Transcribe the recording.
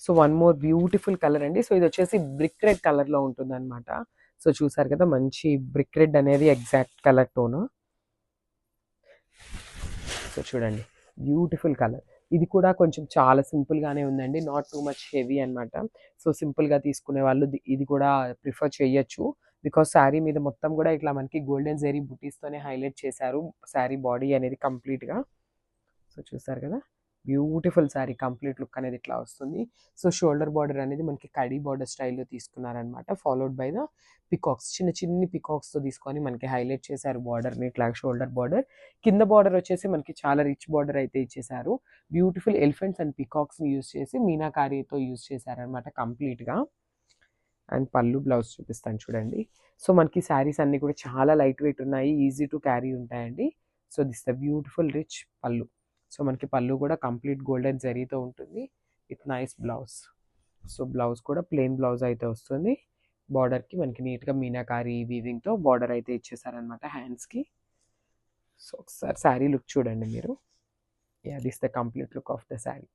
So one more beautiful colour అండి. So ఇది వచ్చేసి బ్రిక్ రెడ్ కలర్లో ఉంటుందన్నమాట. సో చూసారు కదా, మంచి బ్రిక్ రెడ్ అనేది ఎగ్జాక్ట్ కలర్ టోన్. సో చూడండి, బ్యూటిఫుల్ కలర్. ఇది కూడా కొంచెం చాలా సింపుల్గానే ఉందండి, నాట్ టూ మచ్ హెవీ అనమాట. సో సింపుల్గా తీసుకునే వాళ్ళు ఇది కూడా ప్రిఫర్ చేయొచ్చు. బికాస్ శారీ మీద మొత్తం కూడా ఇట్లా మనకి గోల్డెన్ జెరీ బుటీస్తోనే హైలైట్ చేశారు శారీ బాడీ అనేది కంప్లీట్గా. సో చూసారు కదా, బ్యూటిఫుల్ శారీ కంప్లీట్ లుక్ అనేది ఇట్లా వస్తుంది. సో షోల్డర్ బార్డర్ అనేది మనకి కడీ బార్డర్ స్టైల్లో తీసుకున్నారనమాట. ఫాలోడ్ బై ద పికాక్స్, చిన్న చిన్ని పికాక్స్తో తీసుకొని మనకి హైలైట్ చేశారు బార్డర్ని ఇట్లా షోల్డర్ బార్డర్. కింద బార్డర్ వచ్చేసి మనకి చాలా రిచ్ బార్డర్ అయితే ఇచ్చేసారు. బ్యూటిఫుల్ ఎలిఫెంట్స్ అండ్ పికాక్స్ని యూస్ చేసి మీనాకారీతో యూస్ చేశారనమాట కంప్లీట్గా. అండ్ పళ్ళు బ్లౌజ్ చూపిస్తాను చూడండి. సో మనకి శారీస్ అన్నీ కూడా చాలా లైట్ వెయిట్ ఉన్నాయి, ఈజీ టు క్యారీ ఉంటాయండి. So this the beautiful rich పళ్ళు. సో మనకి పళ్ళు కూడా కంప్లీట్ గోల్డెన్ జరీతో ఉంటుంది with nice blouse. So blouse కూడా ప్లెయిన్ బ్లౌజ్ అయితే వస్తుంది. బార్డర్కి మనకి నీట్గా మీనాకారి వీవింగ్తో బార్డర్ అయితే ఇచ్చేసారనమాట హ్యాండ్స్కి. సో ఒకసారి శారీ లుక్ చూడండి మీరు. Yeah, this the complete look of the sari.